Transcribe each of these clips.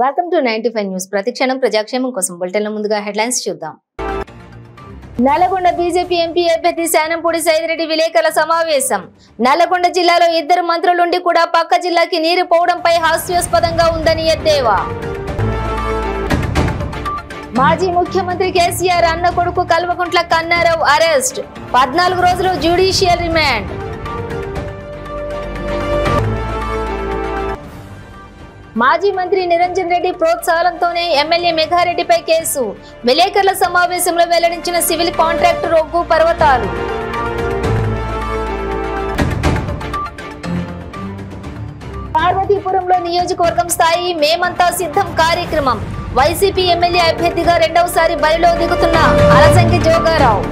Welcome to 95 news. ప్రతిక్షణం ప్రజాక్షేమం కోసం బులెటిన్ల ముందుగా హెడ్లైన్స్ చూద్దాం. నల్లగొండ బీజేపీ ఎంపీ అభ్యర్థి శానంపూడి సైదిరెడ్డి విలేకరుల సమావేశం. నల్లగొండ జిల్లాలో 2 మంత్రులుండి కూడా పక్క జిల్లాకి నీరు పోవడంపై హాస్యాస్పదంగా ఉందని ఎద్దేవా. మాజీ ముఖ్యమంత్రి కేసీఆర్ అన్న కొడుకు కల్వకుంట్ల కన్నారావు అరెస్ట్, 14 రోజులు జ్యుడిషియల్ రిమాండ్. మాజీ మంత్రి నిరంజన్ రెడ్డి ప్రోత్సాహంతోనే ఎమ్మెల్యే మెఘారెడ్డిపై కేసు. విలేకరుల సమావేశంలో వెల్లడించిన సివిల్ కాంట్రాక్టర్ ఒగ్గు పర్వతాలు. పార్వతీపురంలో నియోజకవర్గం స్థాయి మేమంతా సిద్ధం కార్యక్రమం. వైసీపీ ఎమ్మెల్యే అభ్యర్థిగా రెండవసారి బరిలో దిగుతున్న అలసంగి జోగారావు.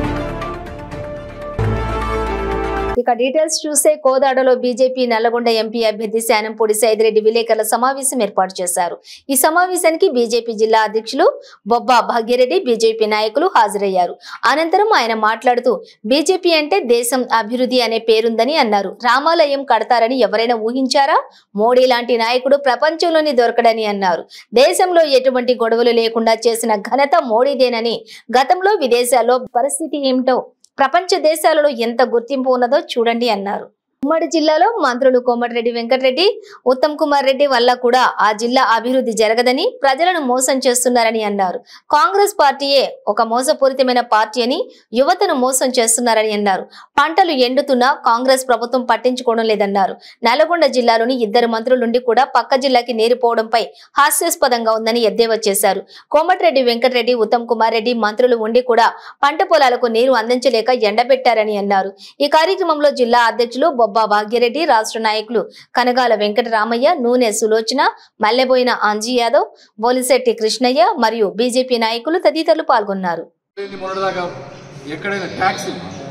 ఇక డీటెయిల్స్ చూస్తే కోదాడలో బీజేపీ నల్లగొండ ఎంపీ అభ్యర్థి శానంపూడి సైదిరెడ్డి విలేకరుల సమావేశం ఏర్పాటు చేశారు. ఈ సమావేశానికి బీజేపీ జిల్లా అధ్యక్షులు బొబ్బా భాగ్యరెడ్డి, బీజేపీ నాయకులు హాజరయ్యారు. అనంతరం ఆయన మాట్లాడుతూ బీజేపీ అంటే దేశం అభివృద్ధి అనే పేరుందని అన్నారు. రామాలయం కడతారని ఎవరైనా ఊహించారా? మోడీ లాంటి నాయకుడు ప్రపంచంలోని దొరకడని అన్నారు. దేశంలో ఎటువంటి గొడవలు లేకుండా చేసిన ఘనత మోడీదేనని, గతంలో విదేశాల్లో పరిస్థితి ఏమిటో ప్రపంచ దేశాలలో ఎంత గుర్తింపు ఉన్నదో చూడండి అన్నారు. ఉమ్మడి జిల్లాలో మంత్రులు కోమటిరెడ్డి వెంకటరెడ్డి, ఉత్తమ్ కుమార్ రెడ్డి వల్ల కూడా ఆ జిల్లా అభివృద్ధి జరగదని, ప్రజలను మోసం చేస్తున్నారని అన్నారు. కాంగ్రెస్ పార్టీయే ఒక మోసపూరితమైన పార్టీ అని, యువతను మోసం చేస్తున్నారని అన్నారు. పంటలు ఎండుతున్నా కాంగ్రెస్ ప్రభుత్వం పట్టించుకోవడం లేదన్నారు. నల్గొండ జిల్లాలోని 2 మంత్రులుండి కూడా పక్క జిల్లాకి నీరు పోవడంపై హాస్యాస్పదంగా ఉందని ఎద్దేవా చేశారు. కోమటిరెడ్డి వెంకటరెడ్డి, ఉత్తమ్ కుమార్ రెడ్డి మంత్రులు ఉండి కూడా పంట పొలాలకు నీరు అందించలేక ఎండబెట్టారని అన్నారు. ఈ కార్యక్రమంలో జిల్లా అధ్యక్షులు బొబ్బా భాగ్యరెడ్డి, రాష్ట్ర నాయకులు కనగాల వెంకటరామయ్య, నూనె సులోచన, మల్లెబోయిన అంజీ యాదవ్, బోలిశెట్టి కృష్ణయ్య మరియు బీజేపీ నాయకులు తదితరులు పాల్గొన్నారు.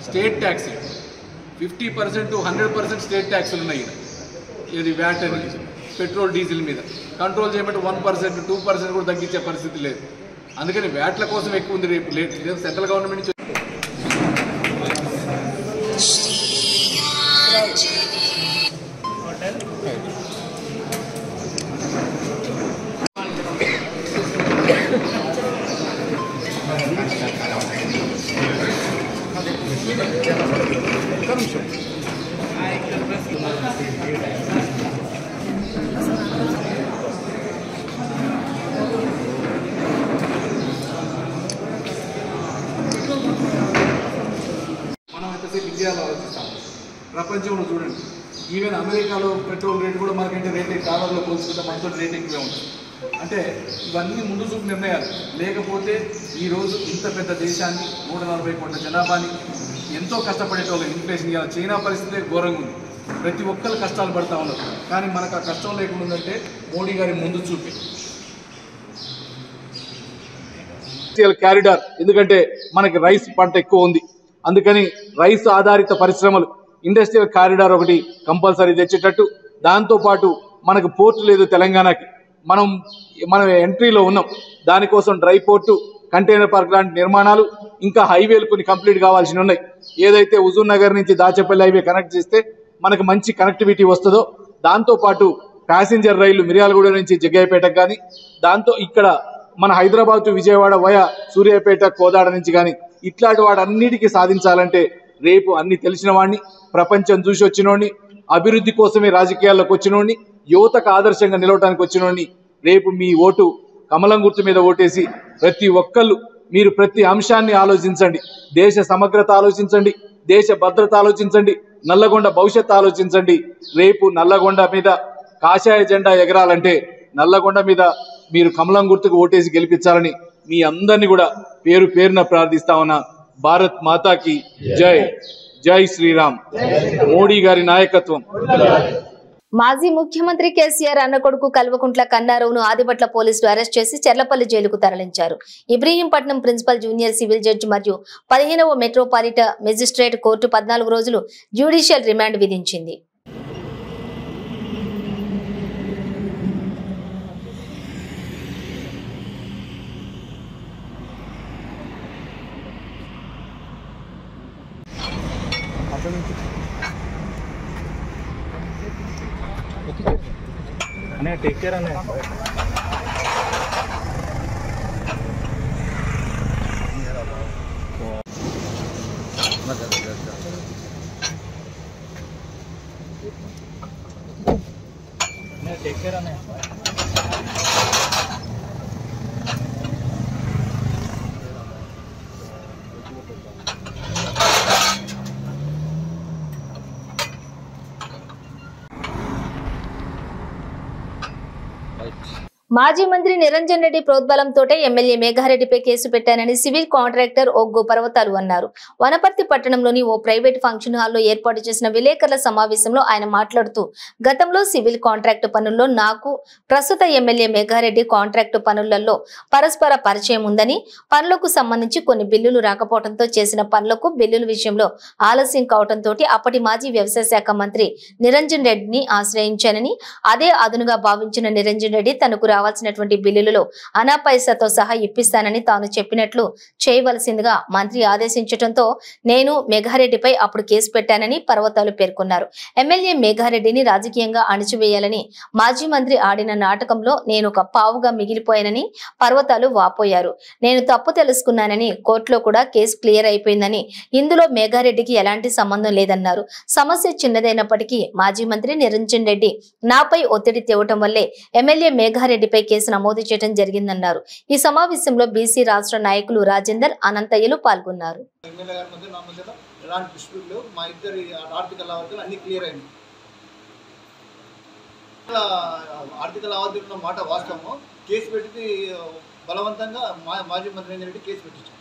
స్టేట్ ట్యాక్స్ 50% to 100% స్టేట్ ట్యాక్స్లు ఉన్నాయి. ఇది వ్యాట్ అని పెట్రోల్ డీజిల్ మీద కంట్రోల్ చేయమంటే 1%, 2% కూడా తగ్గించే పరిస్థితి లేదు. అందుకని వ్యాట్ల కోసం ఎక్కువ ఉంది. రేపు లేదు సెంట్రల్ గవర్నమెంట్ నుంచి మనం ఎంతసేపు ఇండియాలో ఆలోచిస్తాం. ప్రపంచంలో చూడండి, ఈవెన్ అమెరికాలో పెట్రోల్ రేటు కూడా మనకంటే రేటింగ్ డాలర్లో పోల్చుకుంటే మనతో రేటింగ్గా ఉంటుంది. అంటే ఇవన్నీ ముందు చూపు నిర్ణయాలు. లేకపోతే ఈరోజు ఇంత పెద్ద దేశాన్ని, 140 కోట్ల జనాభాని ఎంతో కష్టపడేటోళ్ళు. ఇన్ఫ్లేషన్ ఇవాళ చైనా పరిస్థితే ఘోరంగా ఉంది. ప్రతి ఒక్కరు కష్టాలు పడతా ఉన్నారు. కానీ మనకు ఆ కష్టం లేకుండా ఉందంటే మోడీ గారి ముందు చూపి క్యారిడార్. ఎందుకంటే మనకి రైస్ పంట ఎక్కువ ఉంది, అందుకని రైస్ ఆధారిత పరిశ్రమలు, ఇండస్ట్రియల్ కారిడార్ ఒకటి కంపల్సరీ తెచ్చేటట్టు. దాంతోపాటు మనకు పోర్టు లేదు తెలంగాణకి, మనం ఎంట్రీలో ఉన్నాం. దానికోసం డ్రై పోర్టు, కంటైనర్ పార్క్ లాంటి నిర్మాణాలు, ఇంకా హైవేలు కొన్ని కంప్లీట్ కావాల్సి ఉన్నాయి. ఏదైతే హుజూర్ నగర్ నుంచి దాచేపల్లి హైవే కనెక్ట్ చేస్తే మనకు మంచి కనెక్టివిటీ వస్తుందో, దాంతోపాటు ప్యాసింజర్ రైళ్లు మిర్యాలగూడ నుంచి జగ్గయ్యపేటకు కానీ, దాంతో ఇక్కడ మన హైదరాబాద్ టు విజయవాడ వయా సూర్యాపేట, కోదాడ నుంచి కానీ, ఇట్లాంటి వాడన్నిటికీ సాధించాలంటే రేపు అన్ని తెలిసిన వాడిని, ప్రపంచం చూసి వచ్చినోడిని, అభివృద్ధి కోసమే రాజకీయాల్లోకి వచ్చినోడిని, యువతకు ఆదర్శంగా నిలవడానికి వచ్చినోడిని, రేపు మీ ఓటు కమలం గుర్తు మీద ఓటేసి ప్రతి ఒక్కళ్ళు మీరు ప్రతి అంశాన్ని ఆలోచించండి. దేశ సమగ్రత ఆలోచించండి, దేశ భద్రత ఆలోచించండి, నల్లగొండ భవిష్యత్తు ఆలోచించండి. రేపు నల్లగొండ మీద కాషాయ జెండా ఎగరాలంటే నల్లగొండ మీద మీరు కమలం గుర్తుకు ఓటేసి గెలిపించాలని మీ అందరినీ కూడా పేరు పేరున ప్రార్థిస్తా ఉన్నా. భారత్ మాతాకి జై. జై శ్రీరామ్. మోడీ గారి నాయకత్వం. మాజీ ముఖ్యమంత్రి కేసీఆర్ అన్న కొడుకు కల్వకుంట్ల కన్నారావును ఆదిబట్ల పోలీసులు అరెస్ట్ చేసి చెర్లపల్లి జైలుకు తరలించారు. Ibrahimpatnam principal junior civil judge మరియు 15వ మెట్రోపాలిటన్ మెజిస్ట్రేట్ కోర్టు 14 రోజులు జ్యుడిషియల్ రిమాండ్ విధించింది. टेक केयर మాజీ మంత్రి నిరంజన్ రెడ్డి ప్రోద్బలంతోటే ఎమ్మెల్యే మేఘారెడ్డిపై కేసు పెట్టానని సివిల్ కాంట్రాక్టర్ ఒగ్గు పర్వతాలు అన్నారు. వనపర్తి పట్టణంలోని ఓ ప్రైవేట్ ఫంక్షన్ హాల్లో ఏర్పాటు చేసిన విలేకరుల సమావేశంలో ఆయన మాట్లాడుతూ గతంలో సివిల్ కాంట్రాక్టు పనుల్లో నాకు ప్రస్తుత ఎమ్మెల్యే మేఘారెడ్డి కాంట్రాక్టు పనులలో పరస్పర పరిచయం ఉందని, పనులకు సంబంధించి కొన్ని బిల్లులు రాకపోవడంతో చేసిన పనులకు బిల్లుల విషయంలో ఆలస్యం కావడంతో అప్పటి మాజీ వ్యవసాయ శాఖ మంత్రి నిరంజన్ రెడ్డిని ఆశ్రయించానని, అదే అదునుగా భావించిన నిరంజన్ రెడ్డి తనకు రావాల్సినటువంటి బిల్లులలో అనా పైసాతో సహా ఇప్పిస్తానని తాను చెప్పినట్లు చేయవలసిందిగా మంత్రి ఆదేశించడంతో నేను మేఘారెడ్డిపై అప్పుడు కేసు పెట్టానని పర్వతాలు పేర్కొన్నారు. ఎమ్మెల్యే మేఘారెడ్డిని రాజకీయంగా అణిచివేయాలని మాజీ మంత్రి ఆడిన నాటకంలో నేను ఒక పావుగా మిగిలిపోయానని పర్వతాలు వాపోయారు. నేను తప్పు తెలుసుకున్నానని, కోర్టులో కూడా కేసు క్లియర్ అయిపోయిందని, ఇందులో మేఘారెడ్డికి ఎలాంటి సంబంధం లేదన్నారు. సమస్య చిన్నదైనప్పటికీ మాజీ మంత్రి నిరంజన్ రెడ్డి నాపై ఒత్తిడి తేవటం వల్లే ఎమ్మెల్యే మేఘారెడ్డిపై కేసు నమోదు చేయడం జరిగిందన్నారు. ఈ సమావేశంలో బీసీ రాష్ట్ర నాయకులు రాజేందర్, అనంతయ్యలు పాల్గొన్నారు. ఆర్థిక లావాదేవీల మాట వాస్తవము. కేసు పెట్టి బలవంతంగా మాజీ మంత్రి రెడ్డి కేసు పెట్టించారు.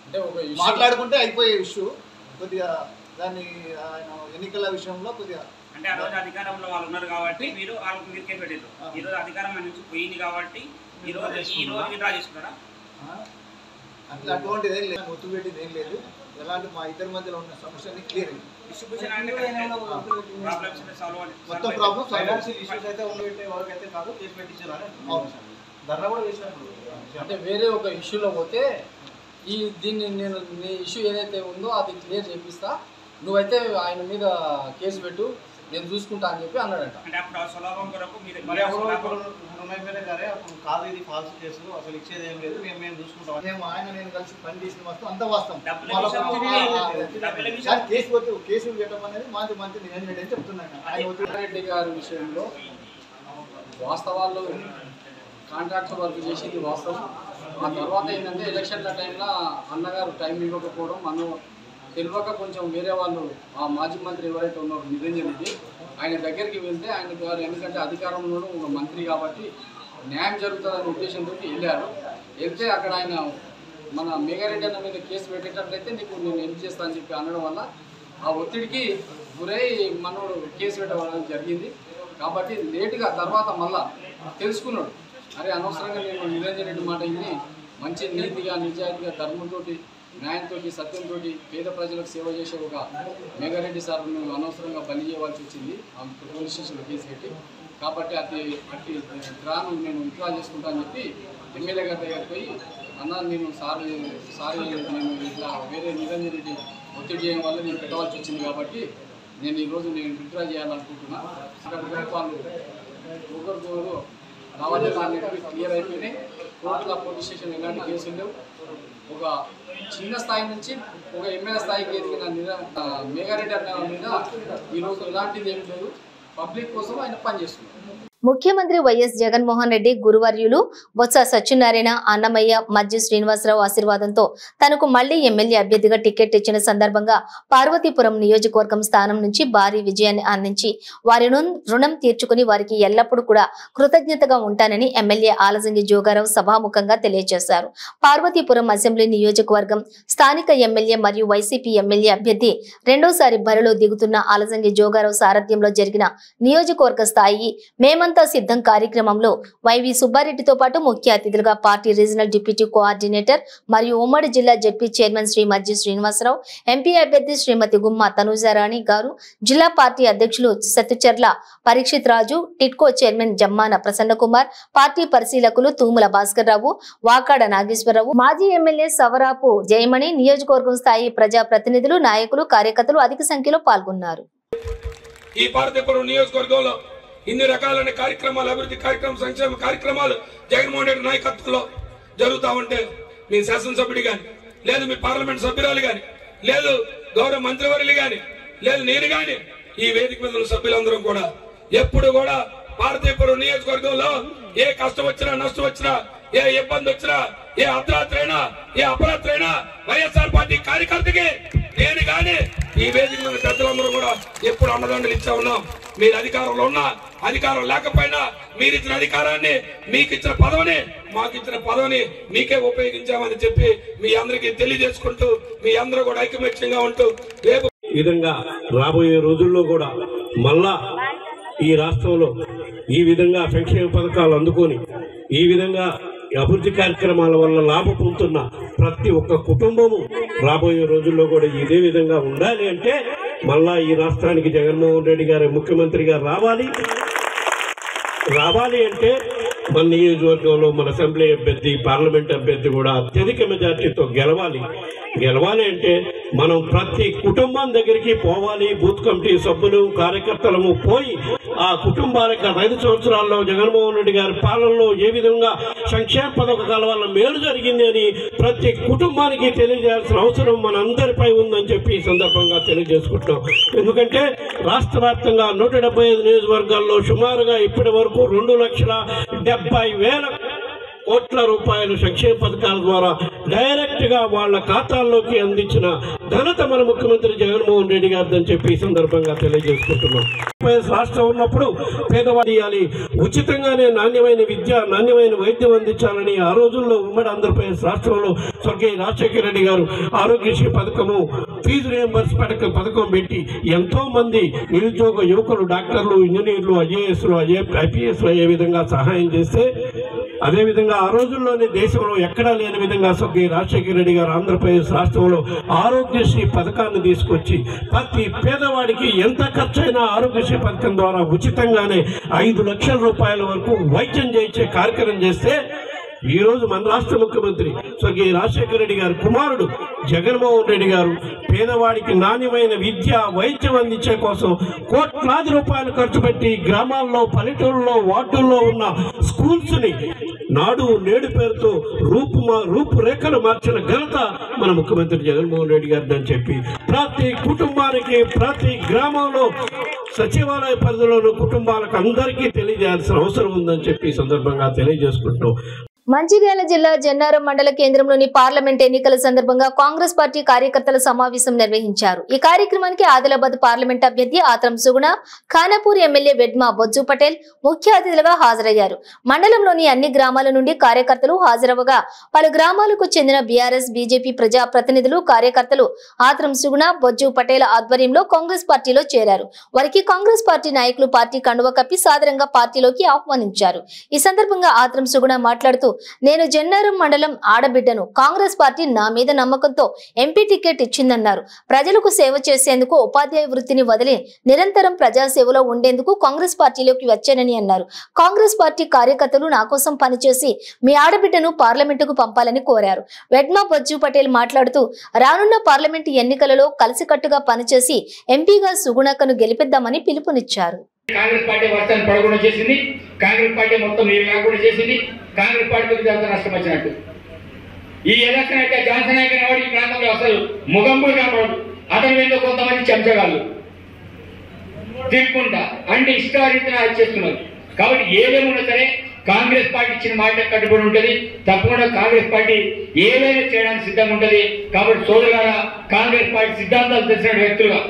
అంటే ఒక మాట్లాడుకుంటే అయిపోయే ఇష్యూ. కొద్దిగా దాన్ని ఎన్నికల విషయంలో కొద్దిగా అంటే ఆ రోజు అధికారంలో వాళ్ళు ఉన్నారు కాబట్టి మీరు వాళ్ళకి మీరు కేసు పెట్టారు. ఈ రోజు అధికారం నుంచి పోయింది కాబట్టి ఈ రోజు విత్డ్రా చేసుకున్నారా? అట్లా అటువంటిది ఏం లేదు, ఒత్తిడి పెట్టింది ఏం లేదు. ఎలాంటి మా ఇద్దరి మధ్యలో ఉన్న సమస్యని క్లియర్ అయింది. మొత్తం ప్రాబ్లం ఫైనాన్షియల్ ఇష్యూస్ అయితే ఉండేటే వరకు అయితే కాదు, కేసు పెట్టించారు. ధర్నా కూడా చేసినప్పుడు అంటే వేరే ఒక ఇష్యూలో పోతే దీన్ని నేను నీ ఇష్యూ ఏదైతే ఉందో అది క్లియర్ చేపిస్తా, నువ్వైతే ఆయన మీద కేసు పెట్టు, నేను చూసుకుంటా అని చెప్పి అన్నాడట. అంటే అప్పుడు సులభం కొరకు కాదు, ఇది ఫాల్స్ కేసు, అసలు ఇచ్చేది ఏం లేదు, మేము చూసుకుంటాం. మేము ఆయన నేను కలిసి పని చేసిన వస్తూ అంత వాస్తవం. కేసులు పెట్టడం అనేది మాది మంత్రి నిరంజన్ రెడ్డి అని చెప్తున్నాను. రెడ్డి గారి విషయంలో వాస్తవాలు కాంట్రాక్ట్ వర్క్ చేసింది వాస్తవం. ఆ తర్వాత ఏంటంటే ఎలక్షన్ల టైంలో అన్నగారు టైం ఇవ్వకపోవడం, మనం తెలియక కొంచెం వేరే వాళ్ళు ఆ మాజీ మంత్రి ఎవరైతే ఉన్నారో నిరంజన్ రెడ్డి ఆయన దగ్గరికి వెళ్తే ఆయన గారు ఎందుకంటే అధికారంలో ఒక మంత్రి కాబట్టి న్యాయం జరుగుతుందనే ఉద్దేశంతో వెళ్ళారు. వెళ్తే అక్కడ ఆయన మన మేఘారెడ్డి అన్న మీద కేసు పెట్టేటట్లయితే నీకు నేను హెల్ప్ చేస్తానని చెప్పి అనడం వల్ల ఆ ఒత్తిడికి గురై మనోడు కేసు పెట్టడం జరిగింది. కాబట్టి లేటుగా తర్వాత మళ్ళా తెలుసుకున్నాడు, అరే అనవసరంగా నేను నిరంజన్ రెడ్డి మాట విని మంచి నీతిగా నిజాయితీగా ధర్మంతో న్యాయంతో సత్యంతో పేద ప్రజలకు సేవ చేసే ఒక మేఘారెడ్డి సార్ అనవసరంగా బలి చేయవలసి వచ్చింది పోలీస్ స్టేషన్లో కేసు పెట్టి. కాబట్టి అట్టి డ్రాను నేను విత్డ్రా చేసుకుంటానని చెప్పి ఎమ్మెల్యే గారి దగ్గరికి పోయి అన్న నేను సారీ నేను ఇట్లా వేరే నిరంజన్ రెడ్డి ఒత్తిడి చేయడం వల్ల నేను పెట్టవలసి వచ్చింది కాబట్టి నేను ఈరోజు విత్డ్రా చేయాలనుకుంటున్నా. అక్కడ వాళ్ళు ఒకరికొకరు రావాలి క్లియర్ అయిపోయినాయి. కోర్టులో పోలీస్ స్టేషన్ ఎలాంటి కేసులు లేవు. ఒక చిన్న స్థాయి నుంచి ఒక ఎమ్మెల్యే స్థాయికి ఎదిగిన మేఘారెడ్డి అన్న మీద ఈరోజు ఎలాంటిది ఏమి లేదు. పబ్లిక్ కోసం ఆయన పనిచేస్తున్నారు. ముఖ్యమంత్రి వైఎస్ జగన్మోహన్ రెడ్డి గురువర్యులు బొత్స సత్యనారాయణ, అన్నమయ్య, మజ్జి శ్రీనివాసరావు ఆశీర్వాదంతో తనకు మళ్లీ ఎమ్మెల్యే అభ్యర్థిగా టికెట్ ఇచ్చిన సందర్భంగా పార్వతీపురం నియోజకవర్గం స్థానం నుంచి భారీ విజయాన్ని అందించి వారి రుణం తీర్చుకుని వారికి ఎల్లప్పుడూ కూడా కృతజ్ఞతగా ఉంటానని ఎమ్మెల్యే ఆలజంగి జోగారావు సభాముఖంగా తెలియజేశారు. పార్వతీపురం అసెంబ్లీ నియోజకవర్గం స్థానిక ఎమ్మెల్యే మరియు వైసీపీ ఎమ్మెల్యే అభ్యర్థి రెండోసారి బరిలో దిగుతున్న ఆలజంగి జోగారావు సారథ్యంలో జరిగిన నియోజకవర్గ స్థాయి మేమంతా సిద్ధం కార్యక్రమంలో వైవి సుబ్బారెడ్డితో పాటు ముఖ్య అతిథులుగా పార్టీ రీజనల్ డిప్యూటీ కోఆర్డినేటర్ మరియు ఉమ్మడి జిల్లా జెడ్పీ చైర్మన్ శ్రీ మజ్జి శ్రీనివాసరావు, ఎంపీ అభ్యర్థి శ్రీమతి గుమ్మ తనుజారాణి గారు, జిల్లా పార్టీ అధ్యక్షులు సత్తుచర్ల పరీక్షిత్ రాజు, టిట్కో చైర్మన్ జమ్మాన ప్రసన్న కుమార్, పార్టీ పరిశీలకులు తూముల భాస్కర్ రావు, వాకాడ నాగేశ్వరరావు, మాజీ ఎమ్మెల్యే సవరాపు జయమణి, నియోజకవర్గం స్థాయి ప్రజా ప్రతినిధులు, నాయకులు, కార్యకర్తలు అధిక సంఖ్యలో పాల్గొన్నారు. ఈ పార్వతీపురం నియోజకవర్గంలో ఇన్ని రకాలైన కార్యక్రమాలు, అభివృద్ధి కార్యక్రమం, సంక్షేమ కార్యక్రమాలు జగన్మోహన్ రెడ్డి నాయకత్వంలో జరుగుతూ ఉంటే మీ శాసనసభ్యుడు గాని, లేదు మీ పార్లమెంట్ సభ్యురాలు గాని, లేదు గౌరవ మంత్రివర్యులు గాని, లేదు నేను గాని, ఈ వేదిక మీద సభ్యులందరం కూడా ఎప్పుడు కూడా పార్వతీపురం నియోజకవర్గంలో ఏ కష్టం వచ్చినా, నష్టం వచ్చినా, ఏ ఇబ్బంది వచ్చినా, ఏ అర్ధరాత్రైనా, ఏ అపరాత్రైనా వైఎస్ఆర్ పార్టీ కార్యకర్తకి నేను గాని ఈ వేదిక మీద పెద్దలందరూ కూడా ఎప్పుడు అండదండలు ఇచ్చా ఉన్నాం. మీరు అధికారంలో ఉన్నా అధికారం లేకపోయినా మీరు ఇచ్చిన అధికారాన్ని, మీకు ఇచ్చిన పదవిని, మాకు ఇచ్చిన పదవిని మీకే ఉపయోగించామని చెప్పి మీ అందరికీ తెలియజేసుకుంటూ మీ అందరూ కూడా ఐకమత్యంగా ఉంటూ రేపు ఈ విధంగా రాబోయే రోజుల్లో కూడా మళ్ళా ఈ రాష్ట్రంలో ఈ విధంగా సంక్షేమ పథకాలు అందుకొని ఈ విధంగా అభివృద్ధి కార్యక్రమాల వల్ల లాభం పొందుతున్న ప్రతి ఒక్క కుటుంబము రాబోయే రోజుల్లో కూడా ఇదే విధంగా ఉండాలి అంటే మళ్ళా ఈ రాష్ట్రానికి జగన్మోహన్ రెడ్డి గారు ముఖ్యమంత్రిగా రావాలి అంటే మన నియోజకవర్గంలో మన అసెంబ్లీ అభ్యర్థి, పార్లమెంట్ అభ్యర్థి కూడా అత్యధిక మెజార్టీతో గెలవాలి అంటే మనం ప్రతి కుటుంబం దగ్గరికి పోవాలి. బూత్ కమిటీ సభ్యులు, కార్యకర్తలము పోయి ఆ కుటుంబాలకు 5 సంవత్సరాల్లో జగన్మోహన్ రెడ్డి గారి పాలనలో ఏ విధంగా సంక్షేమ పథకాల వల్ల మేలు జరిగింది అని ప్రతి కుటుంబానికి తెలియజేయాల్సిన అవసరం మనందరిపై ఉందని చెప్పి ఈ సందర్భంగా తెలియజేసుకుంటున్నాం. ఎందుకంటే రాష్ట్ర వ్యాప్తంగా 175 నియోజకవర్గాల్లో సుమారుగా ఇప్పటి వరకు 2,70,000 కోట్ల రూపాయలు సంక్షేమ పథకాల ద్వారా డైరెక్ట్ గా వాళ్ళ ఖాతాల్లోకి అందించిన ఘనత మన ముఖ్యమంత్రి జగన్మోహన్ రెడ్డి గారిని చెప్పి ఈ సందర్భంగా తెలియజేసుకుంటున్నాం. రాష్ట్రం ఉన్నప్పుడు పేదవాడి ఉచితంగానే నాణ్యమైన విద్య, నాణ్యమైన వైద్యం అందించాలని ఆ రోజుల్లో ఉమ్మడి ఆంధ్రప్రదేశ్ రాష్ట్రంలో స్వర్గీయ రాజశేఖర రెడ్డి గారు ఆరోగ్యశ్రీ పథకము, ఫీజు రియంబర్స్ పథకం పెట్టి ఎంతో మంది నిరుద్యోగ యువకులు, డాక్టర్లు, ఇంజనీర్లు, ఐఏఎస్లు, ఐపీఎస్లు అయ్యే విధంగా సహాయం చేస్తే అదేవిధంగా ఆ రోజుల్లోనే దేశంలో ఎక్కడా లేని విధంగా స్వర్గీయ రాజశేఖర రెడ్డి గారు ఆంధ్రప్రదేశ్ రాష్ట్రంలో ఆరోగ్యశ్రీ పథకాన్ని తీసుకొచ్చి ప్రతి పేదవాడికి ఎంత ఖర్చైనా ఆరోగ్యశ్రీ పథకం ద్వారా ఉచితంగానే 5 లక్షల రూపాయల వరకు వైద్యం చేయించే కార్యక్రమం చేస్తే ఈ రోజు మన రాష్ట్ర ముఖ్యమంత్రి స్వర్గీయ రాజశేఖర రెడ్డి గారు కుమారుడు జగన్మోహన్ రెడ్డి గారు పేదవాడికి నాణ్యమైన విద్య, వైద్యం అందించే కోసం కోట్లాది రూపాయలు ఖర్చు పెట్టి గ్రామాల్లో, పల్లెటూళ్ళలో, వార్డుల్లో ఉన్న స్కూల్స్ ని నాడు నేడు పేరుతో రూపురేఖలు మార్చిన ఘనత మన ముఖ్యమంత్రి జగన్మోహన్ రెడ్డి గారిని అని చెప్పి ప్రతి కుటుంబానికి, ప్రతి గ్రామంలో, సచివాలయ పరిధిలోని కుటుంబాలకు అందరికీ తెలియజేయాల్సిన అవసరం ఉందని చెప్పి సందర్భంగా తెలియజేసుకుంటూ మంచిర్యాల జిల్లా జన్నారం మండల కేంద్రంలోని పార్లమెంట్ ఎన్నికల సందర్భంగా కాంగ్రెస్ పార్టీ కార్యకర్తల సమావేశం నిర్వహించారు. ఈ కార్యక్రమానికి ఆదిలాబాద్ పార్లమెంట్ అభ్యర్థి ఆత్రం సుగుణ, ఖానాపూర్ ఎమ్మెల్యే వెడ్మా బొజ్జు పటేల్ ముఖ్య అతిథులుగా హాజరయ్యారు. మండలంలోని అన్ని గ్రామాల నుండి కార్యకర్తలు హాజరవగా పలు గ్రామాలకు చెందిన బీఆర్ఎస్, బీజేపీ ప్రజా ప్రతినిధులు, కార్యకర్తలు ఆత్రం సుగుణ, బొజ్జు పటేల్ ఆధ్వర్యంలో కాంగ్రెస్ పార్టీలో చేరారు. వారికి కాంగ్రెస్ పార్టీ నాయకులు పార్టీ కండువ కప్పి సాదరంగా పార్టీలోకి ఆహ్వానించారు. ఈ సందర్భంగా ఆత్రం సుగుణ మాట్లాడుతూ, నేను జన్నారం మండలం ఆడబిడ్డను, కాంగ్రెస్ పార్టీ నా మీద నమ్మకంతో ఎంపీ టికెట్ ఇచ్చిందన్నారు. ప్రజలకు సేవ చేసేందుకు ఉపాధ్యాయ వృత్తిని వదిలి నిరంతరం ప్రజాసేవలో ఉండేందుకు కాంగ్రెస్ పార్టీలోకి వచ్చానని అన్నారు. కాంగ్రెస్ పార్టీ కార్యకర్తలు నా కోసం పనిచేసి మీ ఆడబిడ్డను పార్లమెంటుకు పంపాలని కోరారు. వెడ్మా బొజ్జు పటేల్ మాట్లాడుతూ, రానున్న పార్లమెంటు ఎన్నికలలో కలిసికట్టుగా పనిచేసి ఎంపీగా సుగుణకను గెలిపిద్దామని పిలుపునిచ్చారు. కాంగ్రెస్ పార్టీ వర్షాన్ని పడకుండా చేసింది, కాంగ్రెస్ పార్టీ మొత్తం నీరు కాకుండా చేసింది, కాంగ్రెస్ పార్టీకి అంత నష్టం వచ్చినట్టు. ఈ ఎలక్షన్ అయితే జాన్సన్ నాయక్ అనేవాడు ఈ ప్రాంతంలో అసలు ముగంబులు కనబడదు. అతని మీద కొంతమంది చెంచగాళ్ళు తిరుగుకుంటా అంటే ఇష్టారీతిన చేస్తున్నారు. కాబట్టి ఏదేమున్నా సరే కాంగ్రెస్ పార్టీ ఇచ్చిన మాట కట్టుబడి ఉంటుంది. తప్పకుండా కాంగ్రెస్ పార్టీ ఏదైనా చేయడానికి సిద్ధంగా ఉంటుంది. కాబట్టి సోదరులారా, కాంగ్రెస్ పార్టీ సిద్ధాంతాలు తెలిసిన వ్యక్తులుగా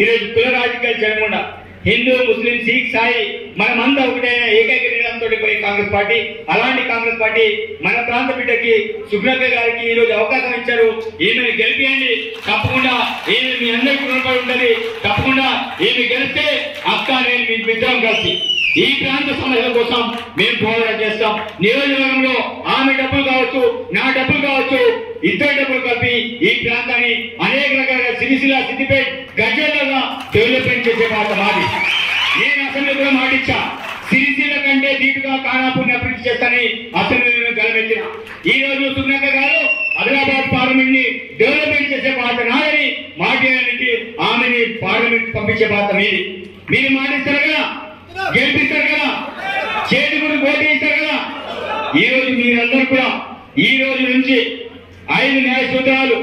ఈరోజు కుల రాజకీయాలు చేయకుండా హిందూ, ముస్లిం, సిక్, సాయి మనమంతా ఒకటే ఏకైక నిరంతో పోయి కాంగ్రెస్ పార్టీ, అలాంటి కాంగ్రెస్ పార్టీ మన ప్రాంత బిడ్డకి సుగ్నక్క గారికి ఈ రోజు అవకాశం ఇచ్చారు. ఈమెను గెలిపియండి, తప్పకుండా ఈమె మీ అందరికీ రుణపడి ఉంటుంది. తప్పకుండా ఈమె గెలిస్తే అక్క నేను మీ మిత్రం కలిసి ఈ ప్రాంత సమస్యల కోసం మేము పోరాటం చేస్తాం. నియోజకవర్గంలో ఆమె డబ్బులు కావచ్చు, నా డబ్బులు కావచ్చు, ఇద్దరు డబ్బులు కలిపి ఈ ప్రాంతాన్ని అనేక రకాలుగా సిరిసిల్ల, సిద్దిపేట, గజ్వేల్గా డెవలప్మెంట్ చేసే బాధ్యత మాది. నేను అసెంబ్లీ కూడా మాటిచ్చా, సిరిసిల్ల కంటే దీటుగా ఖానాపూర్ని అభివృద్ధి చేస్తానని అసెంబ్లీలో గలమెత్తిన. ఈ రోజు సుగ్నక్క గారు ఆదిలాబాద్ పార్లమెంట్ ని డెవలప్మెంట్ చేసే బాధ్యత నాదని మాట్లాడడానికి ఆమెని పార్లమెంట్ పంపించే బాధ్యత మీది. మీరు మాటిస్తారు కదా, గెలిపిస్తారు కదా, చేతి గురించి ఓటు ఇస్తారు కదా. ఈ రోజు మీరందరూ కూడా ఈ రోజు నుంచి 5 న్యాయ సూత్రాలు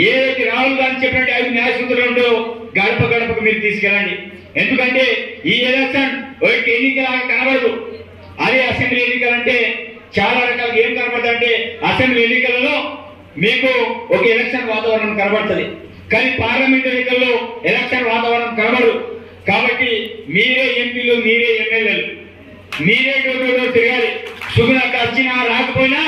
ఏదైతే రాహుల్ గాంధీ చెప్పినట్టు 5 న్యాయ సూత్రాలు గడప గడపకు మీరు తీసుకెళ్ళండి. ఎందుకంటే ఈ ఎలక్షన్ ఒకటి ఎన్నికల కనబడదు. అదే అసెంబ్లీ ఎన్నికలు అంటే చాలా రకాలుగా ఏం కనబడుతుంది అంటే అసెంబ్లీ ఎన్నికలలో మీకు ఒక ఎలక్షన్ వాతావరణం కనబడుతుంది. కానీ పార్లమెంట్ ఎన్నికల్లో ఎలక్షన్ వాతావరణం కనబడదు. కాబట్టి మీరే ఎంపీలు, మీరే ఎమ్మెల్యేలు, మీరే డోర్ తిరగాలి. సుగుణక్క వచ్చినా రాకపోయినా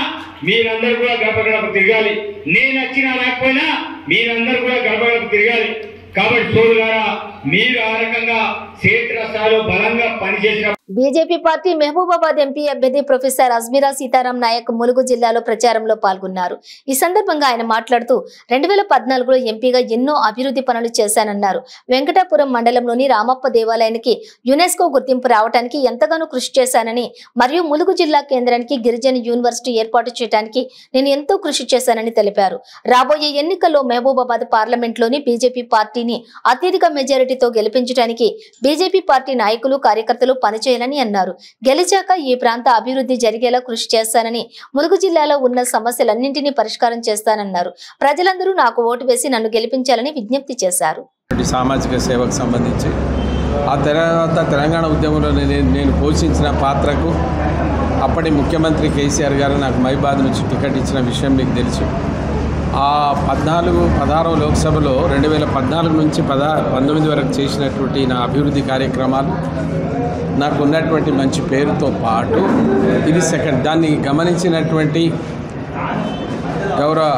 మీరందరూ కూడా గడప గడప తిరగాలి. నేను వచ్చినా రాకపోయినా మీరందరూ కూడా గడప గడప తిరగాలి. కాబట్టి సోదరులారా, మీరు ఆ రకంగా క్షేత్రస్థాయిలో బలంగా పనిచేసిన బీజేపీ పార్టీ మహబూబాబాద్ ఎంపీ అభ్యర్థి ప్రొఫెసర్ అజ్మీరా సీతారాం నాయక్ ములుగు జిల్లాలో ప్రచారంలో పాల్గొన్నారు. ఈ సందర్భంగా ఆయన మాట్లాడుతూ 2014లో ఎంపీగా ఎన్నో అభివృద్ధి పనులు చేశానన్నారు. వెంకటాపురం మండలంలోని రామప్ప దేవాలయానికి యునెస్కో గుర్తింపు రావడానికి ఎంతగానో కృషి చేశానని, మరియు ములుగు జిల్లా కేంద్రానికి గిరిజన యూనివర్సిటీ ఏర్పాటు చేయడానికి నేను ఎంతో కృషి చేశానని తెలిపారు. రాబోయే ఎన్నికల్లో మహబూబాబాద్ పార్లమెంట్లోని బీజేపీ పార్టీని అత్యధిక మెజారిటీతో గెలిపించడానికి బీజేపీ పార్టీ నాయకులు, కార్యకర్తలు పనిచేయాలని అన్నారు. గెలిచాక ఈ ప్రాంత అభివృద్ధి జరిగేలా కృషి చేస్తానని, ములుగు జిల్లాలో ఉన్న సమస్యలన్నింటినీ పరిష్కారం చేస్తానన్నారు. ప్రజలందరూ నాకు ఓటు వేసి నన్ను గెలిపించాలని విజ్ఞప్తి చేశారు. సామాజిక సేవకు సంబంధించి ఆ తర్వాత తెలంగాణ ఉద్యమంలో నేను పోషించిన పాత్రకు అప్పటి ముఖ్యమంత్రి కేసీఆర్ గారు నాకు మహిబాద్ నుంచి టికెట్ ఇచ్చిన విషయం మీకు తెలుసు. ఆ 16వ లోక్సభలో 2014 నుంచి 19 వరకు చేసినటువంటి నా అభివృద్ధి కార్యక్రమాలు, నాకు ఉన్నటువంటి మంచి పేరుతో పాటు ఇది సెకండ్. దాన్ని గమనించినటువంటి గౌరవ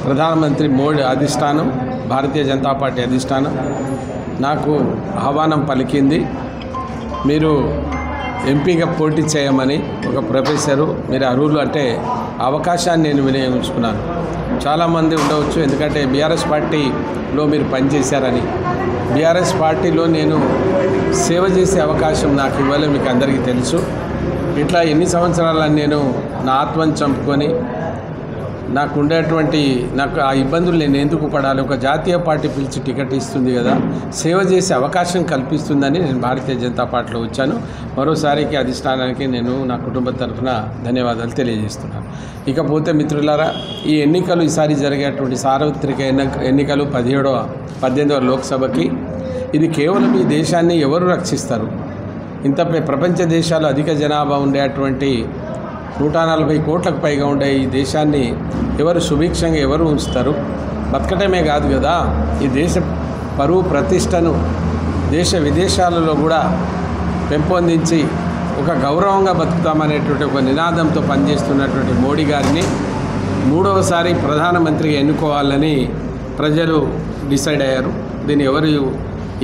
ప్రధానమంత్రి మోడీ అధిష్టానం, భారతీయ జనతా పార్టీ అధిష్టానం నాకు ఆహ్వానం పలికింది. మీరు ఎంపీగా పోటీ చేయమని. ఒక ప్రొఫెసరు, మీరు అర్హులు అంటే అవకాశాన్ని నేను వినియోగించుకున్నాను. చాలామంది ఉండవచ్చు, ఎందుకంటే బీఆర్ఎస్ పార్టీలో మీరు పనిచేశారని. బీఆర్ఎస్ పార్టీలో నేను సేవ చేసే అవకాశం నాకు ఇవ్వాలి, మీకు అందరికీ తెలుసు. ఇట్లా ఎన్ని సంవత్సరాలని నేను నా ఆత్మను చంపుకొని నాకు ఆ ఇబ్బందులు నేను ఎందుకు పడాలి? ఒక జాతీయ పార్టీ పిలిచి టికెట్ ఇస్తుంది కదా, సేవ చేసే అవకాశం కల్పిస్తుందని నేను భారతీయ జనతా పార్టీలో వచ్చాను. మరోసారికి అధిష్టానానికి నేను నా కుటుంబ తరఫున ధన్యవాదాలు తెలియజేస్తున్నాను. ఇకపోతే మిత్రులారా, ఈ ఎన్నికలు ఈసారి జరిగేటువంటి సార్వత్రిక ఎన్నికలు 18వ లోక్సభకి ఇది కేవలం ఈ దేశాన్ని ఎవరు రక్షిస్తారు? ఇంత ప్రపంచ దేశాలు అధిక జనాభా ఉండేటువంటి 140 కోట్లకు పైగా ఉండే ఈ దేశాన్ని ఎవరు సుభిక్షంగా ఎవరు ఉంచుతారు? బతకటమే కాదు కదా, ఈ దేశ పరువు ప్రతిష్టను దేశ విదేశాలలో కూడా పెంపొందించి ఒక గౌరవంగా బతుకుతామనేటువంటి ఒక నినాదంతో పనిచేస్తున్నటువంటి మోడీ గారిని 3వసారి ప్రధానమంత్రిగా ఎన్నుకోవాలని ప్రజలు డిసైడ్ అయ్యారు. దీన్ని ఎవరు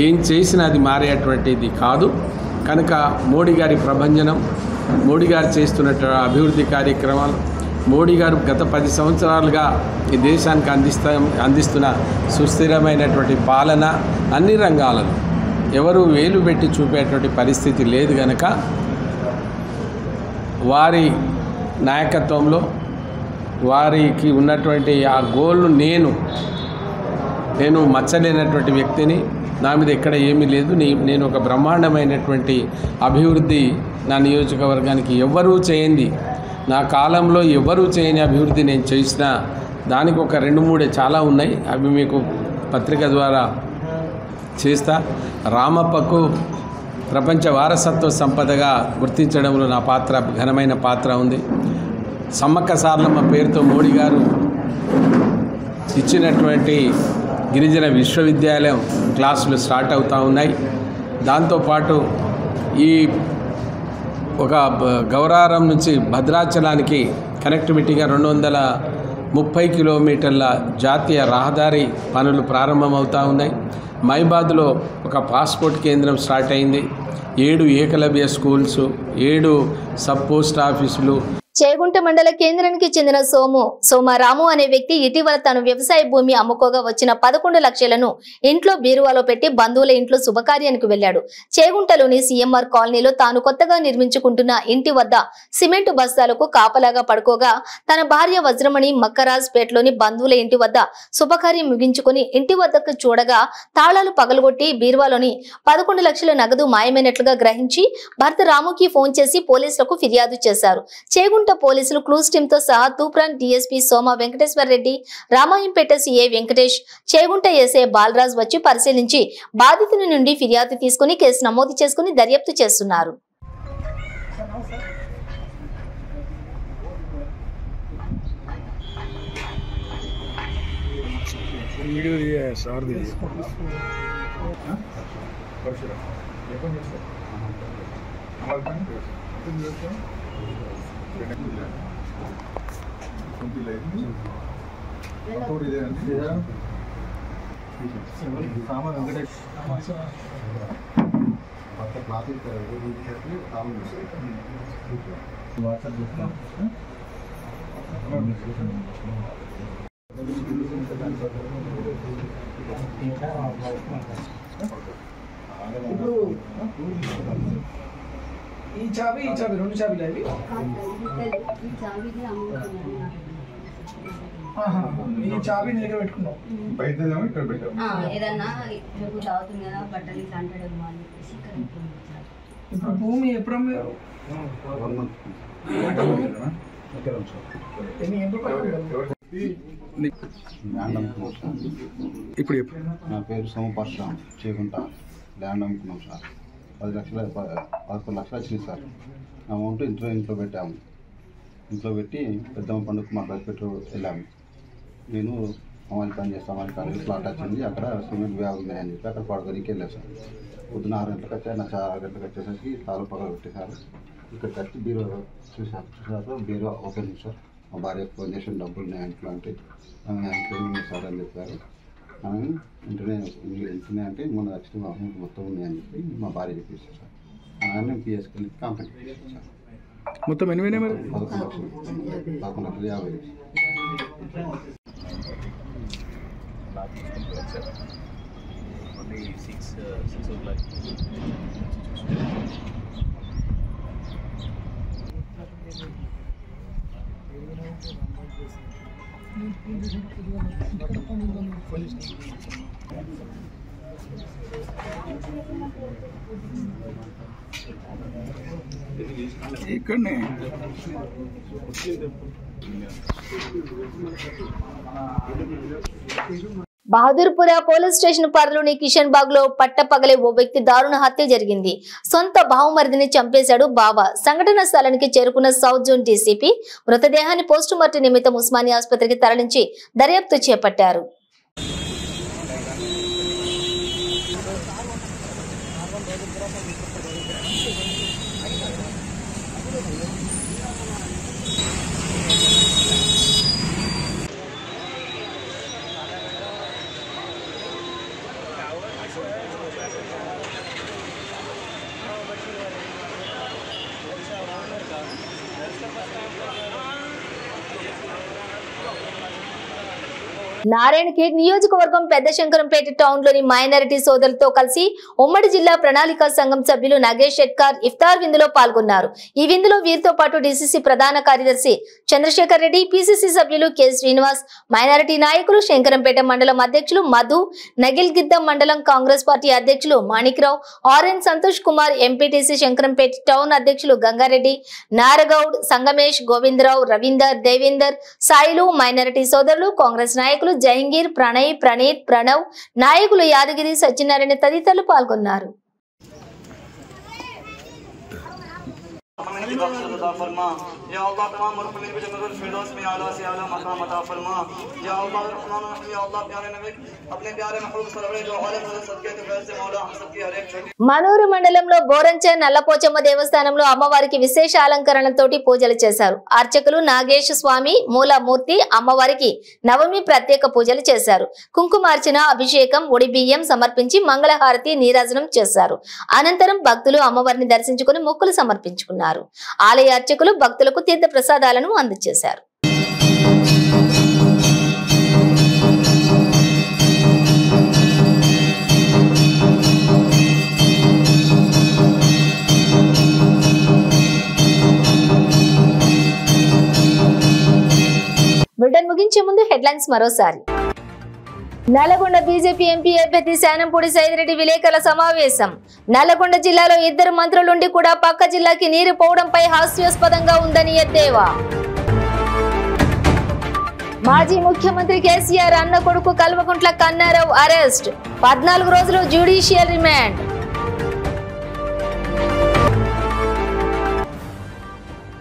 ఏం చేసినా అది మారేటువంటిది కాదు. కనుక మోడీ గారి ప్రభంజనం, మోడీ గారు చేస్తున్న అభివృద్ధి కార్యక్రమాలు, మోడీ గారు గత 10 సంవత్సరాలుగా ఈ దేశానికి అందిస్తున్న సుస్థిరమైనటువంటి పాలన అన్ని రంగాలలో ఎవరు వేలు పెట్టి చూపేటువంటి పరిస్థితి లేదు. కనుక వారి నాయకత్వంలో వారికి ఉన్నటువంటి ఆ గోల్ను నేను మచ్చలేనటువంటి వ్యక్తిని. నా మీద ఎక్కడ ఏమీ లేదు. నేను ఒక బ్రహ్మాండమైనటువంటి అభివృద్ధి నా నియోజకవర్గానికి ఎవరూ చేయండి, నా కాలంలో ఎవరూ చేయని అభివృద్ధి నేను చేసిన దానికి ఒక 2-3 చాలా ఉన్నాయి. అవి మీకు పత్రిక ద్వారా చేస్తా. రామప్పకు ప్రపంచ వారసత్వ సంపదగా గుర్తించడంలో నా పాత్ర ఘనమైన పాత్ర ఉంది. సమ్మక్క సారలమ్మ పేరుతో మోడీ గారు ఇచ్చినటువంటి గిరిజన విశ్వవిద్యాలయం క్లాసులు స్టార్ట్ అవుతూ ఉన్నాయి. దాంతోపాటు ఈ ఒక గౌరారం నుంచి భద్రాచలానికి కనెక్టివిటీగా 230 కిలోమీటర్ల జాతీయ రహదారి పనులు ప్రారంభమవుతూ ఉన్నాయి. మైబాద్లో ఒక పాస్పోర్ట్ కేంద్రం స్టార్ట్ అయింది. 7 ఏకలవ్య స్కూల్స్, 7 సబ్ పోస్ట్ ఆఫీసులు. చేగుంట మండల కేంద్రానికి చెందిన సోమారాము అనే వ్యక్తి ఇటీవల తను వ్యవసాయ భూమి అమ్ముకోగా వచ్చిన 11 లక్షలను ఇంట్లో బీరువాలో పెట్టి బంధువుల ఇంట్లో శుభకార్యానికి వెళ్లాడు. చేగుంటలోని సీఎంఆర్ కాలనీలో తాను కొత్తగా నిర్మించుకుంటున్న ఇంటి వద్ద సిమెంటు బస్తాలకు కాపలాగా పడుకోగా తన భార్య వజ్రమణి మక్కరాజ్ పేటలోని బంధువుల ఇంటి వద్ద శుభకార్యం ముగించుకుని ఇంటి వద్దకు చూడగా తాళాలు పగలగొట్టి బీరువాలోని 11 లక్షల నగదు మాయమైనట్లుగా గ్రహించి భర్త రాముకి ఫోన్ చేసి పోలీసులకు ఫిర్యాదు చేశారు. చేగుంట పోలీసులు క్లూస్ టీమ్ తో సహా తూప్రాన్ డీఎస్పీ సోమ వెంకటేశ్వర రెడ్డి, రామాయంపేట సీఏ వెంకటేష్, చేగుంట ఎస్ఐ బాలరాజ్ వచ్చి పరిశీలించి బాధితుని నుండి ఫిర్యాదు తీసుకుని కేసు నమోదు చేసుకుని దర్యాప్తు చేస్తున్నారు. ఈ చాబీ రెండు చాబీలు అవి ఈ చాబీ దగ్గర పెట్టుకున్నాం బయటేమో ఇక్కడ పెట్టాం ఏదన్నా ఇప్పుడు అవుతుంది కదా బట్టలు ఇట్లా అంటాడేమో అని చెప్పేసి ఇక్కడ ఇప్పుడు భూమి ఎప్పుడు అమ్మారు ఇప్పుడు నా పేరు సోమపరశురామ్ చేకుంటా ల్యాండ్ అమ్ముకున్నాం సార్ 11 లక్షలు వచ్చింది సార్ అమౌంట్ ఇంట్లో పెట్టాము ఇంట్లో పెట్టి పెద్దమ్మ పండుగ మా బయటపెట్టు వెళ్ళాము నేను అమ్మాయి పని చేస్తాను అమ్మాయి పని ప్లాట్ వచ్చింది అక్కడ సిమెంట్ బ్యాగ్ ఉన్నాయని చెప్పి అక్కడ పడుకోనికి వెళ్ళాను సార్ పొద్దున 6 గంటలకు వచ్చాను నాకు 6 గంటలకు వచ్చేసరికి తాళం పగల పెట్టేశారు ఇక్కడికి వచ్చి బీరో చూసారు బీరో ఓపెన్ సార్ మా భార్య ఫోన్ చేసిన డబ్బులు ఉన్నాయి ఇంట్లో అంటే ఇంట్లో ఉన్నాయి సార్ అని చెప్పారు ఇంటనే అంటే మొన్న వచ్చిన అమౌంట్ మొత్తం ఉన్నాయని చెప్పి మా భార్య చెప్పేసారు సార్ ఆయన పిఎస్కి వెళ్ళి కంప్లైంట్ చేశారు సార్ మొత్తం ఎన్ని 11 లక్షలు 50 ఇక్కడనే బహదూర్పుర పోలీస్ స్టేషన్ పరిధిలోని కిషన్ బాగ్ లో పట్టపగలే ఓ వ్యక్తి దారుణ హత్య జరిగింది. సొంత బావమరిదిని చంపేశాడు బావ. సంఘటన స్థలానికి చేరుకున్న సౌత్ జోన్ డీసీపీ మృతదేహాన్ని పోస్టుమార్టం నిమిత్తం ఉస్మానియా ఆసుపత్రికి తరలించి దర్యాప్తు చేపట్టారు. నారాయణఖేడ్ నియోజకవర్గం పెద్ద శంకరంపేట టౌన్ లోని మైనారిటీ సోదరులతో కలిసి ఉమ్మడి జిల్లా ప్రణాళిక సంఘం సభ్యులు నాగేష్ షెట్కార్ ఇఫ్తార్ విందులో పాల్గొన్నారు. ఈ విందులో వీరితో పాటు డీసీసీ ప్రధాన కార్యదర్శి చంద్రశేఖర్ రెడ్డి, పీసీసీ సభ్యులు కె శ్రీనివాస్, మైనారిటీ నాయకులు శంకరంపేట మండలం అధ్యక్షులు మధు, నగిల్గిద్దం మండలం కాంగ్రెస్ పార్టీ అధ్యక్షులు Manikrao, RN Santosh Kumar, MPTC Shankarampet town అధ్యక్షులు గంగారెడ్డి, నారగౌడ్, సంగమేష్, గోవిందరావు, రవీందర్, దేవేందర్, సాయిలు, మైనారిటీ సోదరులు, కాంగ్రెస్ నాయకులు జహంగీర్, ప్రణయ్, ప్రణీత్, ప్రణవ్, నాయకులు యాదగిరి, సత్యనారాయణ తదితరులు పాల్గొన్నారు. మనూరు మండలంలో బోరంచ నల్లపోచమ్మ దేవస్థానంలో అమ్మవారికి విశేష అలంకరణలతోటి పూజలు చేశారు. అర్చకులు నాగేశ్ స్వామి మూలమూర్తి అమ్మవారికి నవమి ప్రత్యేక పూజలు చేశారు. కుంకుమార్చన, అభిషేకం, ఒడి బియ్యం సమర్పించి మంగళహారతి, నీరాజనం చేశారు. అనంతరం భక్తులు అమ్మవారిని దర్శించుకుని మొక్కులు సమర్పించుకున్నారు. ఆలయ అర్చకులు భక్తులకు తీర్థ ప్రసాదాలను అందజేశారు. బులెటిన్ ముగించే ముందు హెడ్లైన్స్ మరోసారి. నల్లగొండ బీజేపీ ఎంపీ అభ్యర్థి శానంపూడి సైదిరెడ్డి విలేకరుల సమావేశం. నల్లగొండ జిల్లాలో 2 మంత్రులుండి కూడా పక్క జిల్లాకి నీరు పోవడంపై హాస్యాస్పదంగా ఉందని ఎద్దేవా. మాజీ ముఖ్యమంత్రి కేసీఆర్ అన్న కొడుకు కల్వకుంట్ల కన్నారావు అరెస్ట్, 14 రోజులు జ్యుడిషియల్ రిమాండ్.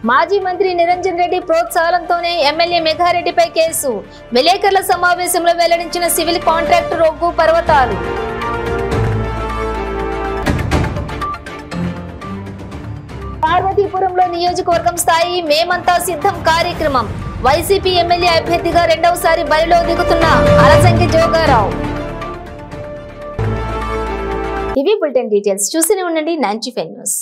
మాజీ మంత్రి నిరంజన్ రెడ్డి ప్రోత్సాహంతోనే ఎమ్మెల్యే మెఘారెడ్డిపై కేసు. విలేకరుల సమావేశంలో వెల్లడించిన సివిల్ కాంట్రాక్టర్ ఒగ్గు పర్వతాలు. పార్వతీపురంలో నియోజకవర్గం స్థాయి మేమంతా సిద్ధం కార్యక్రమం. వైసీపీ ఎమ్మెల్యే అభ్యర్థిగా రెండవసారి బరిలో దిగుతున్న అలసంగి జోగారావు. ఇవి బులెటిన్ డీటెయిల్స్. చూస్తూనే ఉండండి 95 న్యూస్.